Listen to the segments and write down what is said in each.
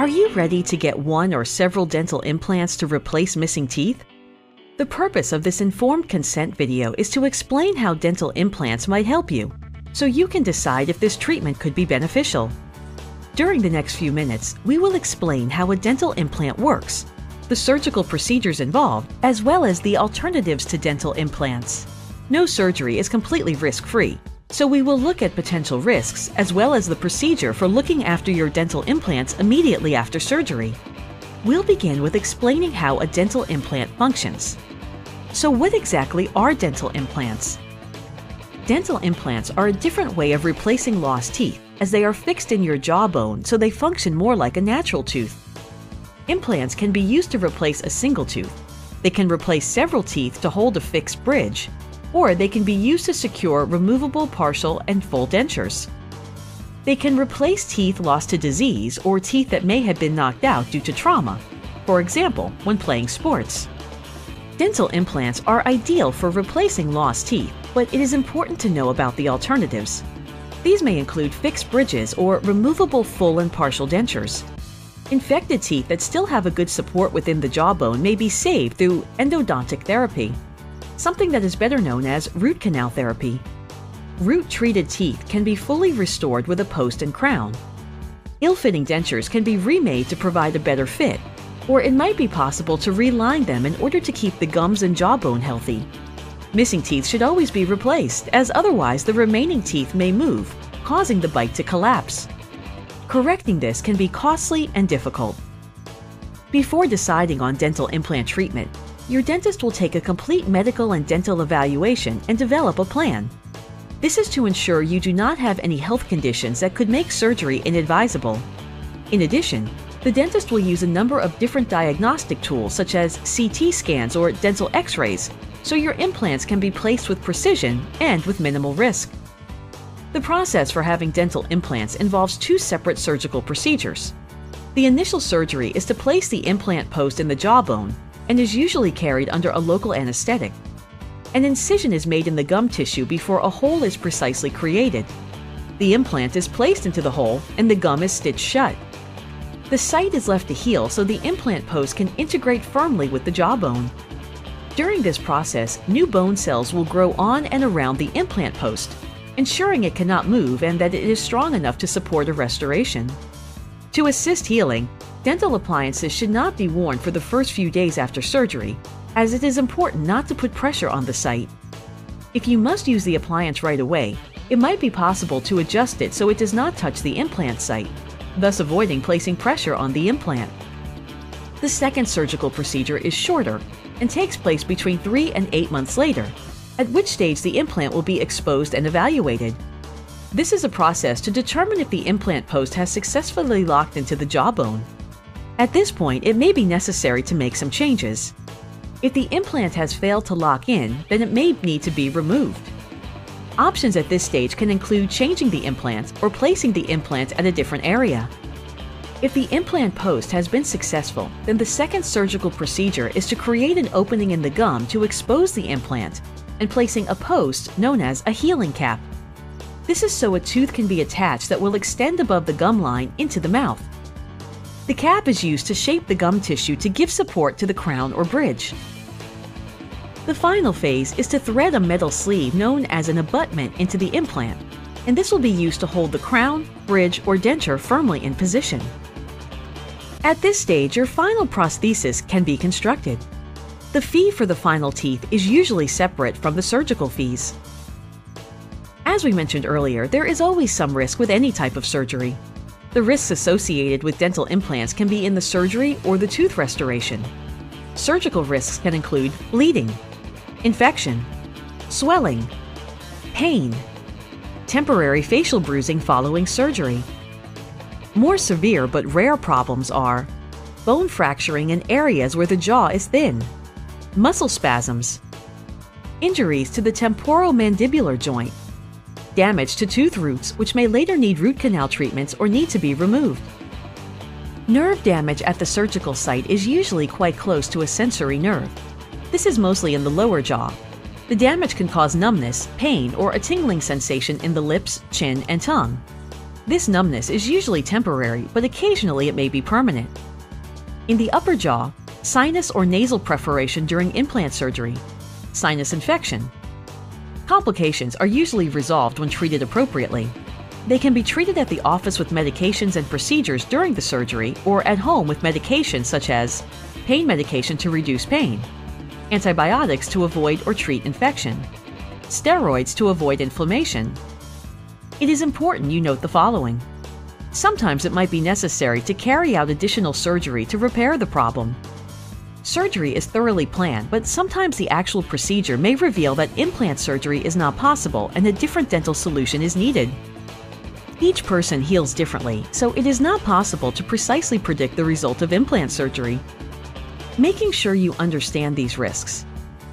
Are you ready to get one or several dental implants to replace missing teeth? The purpose of this informed consent video is to explain how dental implants might help you, so you can decide if this treatment could be beneficial. During the next few minutes, we will explain how a dental implant works, the surgical procedures involved, as well as the alternatives to dental implants. No surgery is completely risk-free, so we will look at potential risks as well as the procedure for looking after your dental implants immediately after surgery. We'll begin with explaining how a dental implant functions. So what exactly are dental implants? Dental implants are a different way of replacing lost teeth, as they are fixed in your jawbone so they function more like a natural tooth. Implants can be used to replace a single tooth. They can replace several teeth to hold a fixed bridge, or they can be used to secure removable partial and full dentures. They can replace teeth lost to disease or teeth that may have been knocked out due to trauma, for example, when playing sports. Dental implants are ideal for replacing lost teeth, but it is important to know about the alternatives. These may include fixed bridges or removable full and partial dentures. Infected teeth that still have a good support within the jawbone may be saved through endodontic therapy, something that is better known as root canal therapy. Root-treated teeth can be fully restored with a post and crown. Ill-fitting dentures can be remade to provide a better fit, or it might be possible to reline them in order to keep the gums and jawbone healthy. Missing teeth should always be replaced, as otherwise the remaining teeth may move, causing the bite to collapse. Correcting this can be costly and difficult. Before deciding on dental implant treatment, your dentist will take a complete medical and dental evaluation and develop a plan. This is to ensure you do not have any health conditions that could make surgery inadvisable. In addition, the dentist will use a number of different diagnostic tools such as CT scans or dental X-rays, so your implants can be placed with precision and with minimal risk. The process for having dental implants involves two separate surgical procedures. The initial surgery is to place the implant post in the jawbone and is usually carried under a local anesthetic. An incision is made in the gum tissue before a hole is precisely created. The implant is placed into the hole and the gum is stitched shut. The site is left to heal so the implant post can integrate firmly with the jawbone. During this process, new bone cells will grow on and around the implant post, ensuring it cannot move and that it is strong enough to support a restoration. To assist healing, dental appliances should not be worn for the first few days after surgery, as it is important not to put pressure on the site. If you must use the appliance right away, it might be possible to adjust it so it does not touch the implant site, thus avoiding placing pressure on the implant. The second surgical procedure is shorter and takes place between 3 and 8 months later, at which stage the implant will be exposed and evaluated. This is a process to determine if the implant post has successfully locked into the jawbone. At this point, it may be necessary to make some changes. If the implant has failed to lock in, then it may need to be removed. Options at this stage can include changing the implant or placing the implant at a different area. If the implant post has been successful, then the second surgical procedure is to create an opening in the gum to expose the implant and placing a post known as a healing cap. This is so a tooth can be attached that will extend above the gum line into the mouth. The cap is used to shape the gum tissue to give support to the crown or bridge. The final phase is to thread a metal sleeve known as an abutment into the implant, and this will be used to hold the crown, bridge, or denture firmly in position. At this stage, your final prosthesis can be constructed. The fee for the final teeth is usually separate from the surgical fees. As we mentioned earlier, there is always some risk with any type of surgery. The risks associated with dental implants can be in the surgery or the tooth restoration. Surgical risks can include bleeding, infection, swelling, pain, temporary facial bruising following surgery. More severe but rare problems are bone fracturing in areas where the jaw is thin, muscle spasms, injuries to the temporomandibular joint, damage to tooth roots which may later need root canal treatments or need to be removed. Nerve damage at the surgical site is usually quite close to a sensory nerve. This is mostly in the lower jaw. The damage can cause numbness, pain, or a tingling sensation in the lips, chin, and tongue. This numbness is usually temporary, but occasionally it may be permanent. In the upper jaw, sinus or nasal perforation during implant surgery, sinus infection. Complications are usually resolved when treated appropriately. They can be treated at the office with medications and procedures during the surgery or at home with medications such as pain medication to reduce pain, antibiotics to avoid or treat infection, steroids to avoid inflammation. It is important you note the following. Sometimes it might be necessary to carry out additional surgery to repair the problem. Surgery is thoroughly planned, but sometimes the actual procedure may reveal that implant surgery is not possible and a different dental solution is needed. Each person heals differently, so it is not possible to precisely predict the result of implant surgery. Making sure you understand these risks.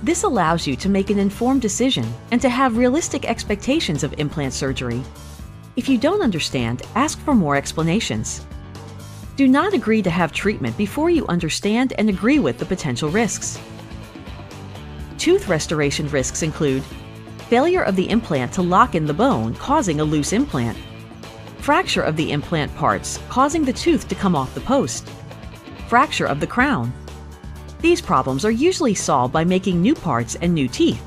This allows you to make an informed decision and to have realistic expectations of implant surgery. If you don't understand, ask for more explanations. Do not agree to have treatment before you understand and agree with the potential risks. Tooth restoration risks include failure of the implant to lock in the bone, causing a loose implant, fracture of the implant parts, causing the tooth to come off the post, fracture of the crown. These problems are usually solved by making new parts and new teeth.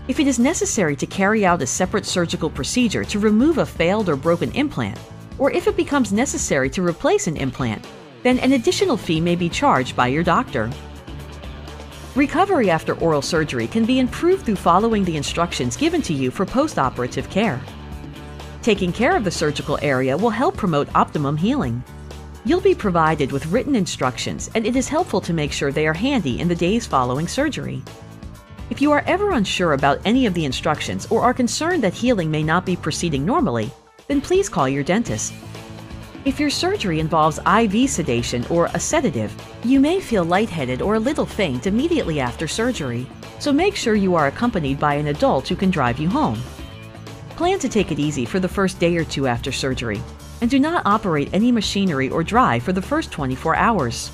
If it is necessary to carry out a separate surgical procedure to remove a failed or broken implant, or if it becomes necessary to replace an implant, then an additional fee may be charged by your doctor. Recovery after oral surgery can be improved through following the instructions given to you for post-operative care. Taking care of the surgical area will help promote optimum healing. You'll be provided with written instructions, and it is helpful to make sure they are handy in the days following surgery. If you are ever unsure about any of the instructions or are concerned that healing may not be proceeding normally, then please call your dentist. If your surgery involves IV sedation or a sedative, you may feel lightheaded or a little faint immediately after surgery, so make sure you are accompanied by an adult who can drive you home. Plan to take it easy for the first day or two after surgery, and do not operate any machinery or drive for the first 24 hours.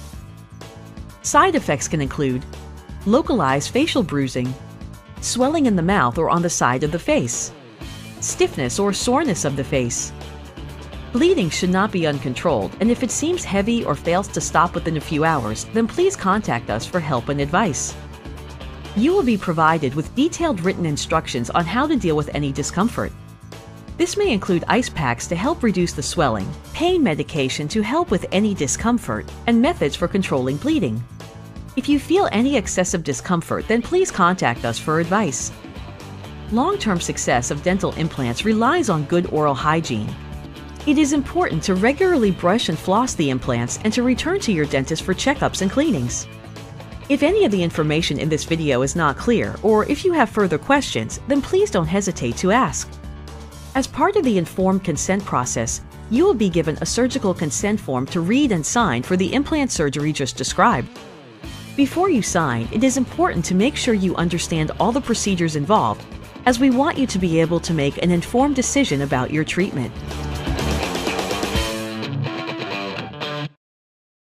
Side effects can include localized facial bruising, swelling in the mouth or on the side of the face, stiffness or soreness of the face. Bleeding should not be uncontrolled, and if it seems heavy or fails to stop within a few hours, then please contact us for help and advice. You will be provided with detailed written instructions on how to deal with any discomfort. This may include ice packs to help reduce the swelling, pain medication to help with any discomfort, and methods for controlling bleeding. If you feel any excessive discomfort, then please contact us for advice. Long-term success of dental implants relies on good oral hygiene. It is important to regularly brush and floss the implants and to return to your dentist for checkups and cleanings. If any of the information in this video is not clear, or if you have further questions, then please don't hesitate to ask. As part of the informed consent process, you will be given a surgical consent form to read and sign for the implant surgery just described. Before you sign, it is important to make sure you understand all the procedures involved, as we want you to be able to make an informed decision about your treatment.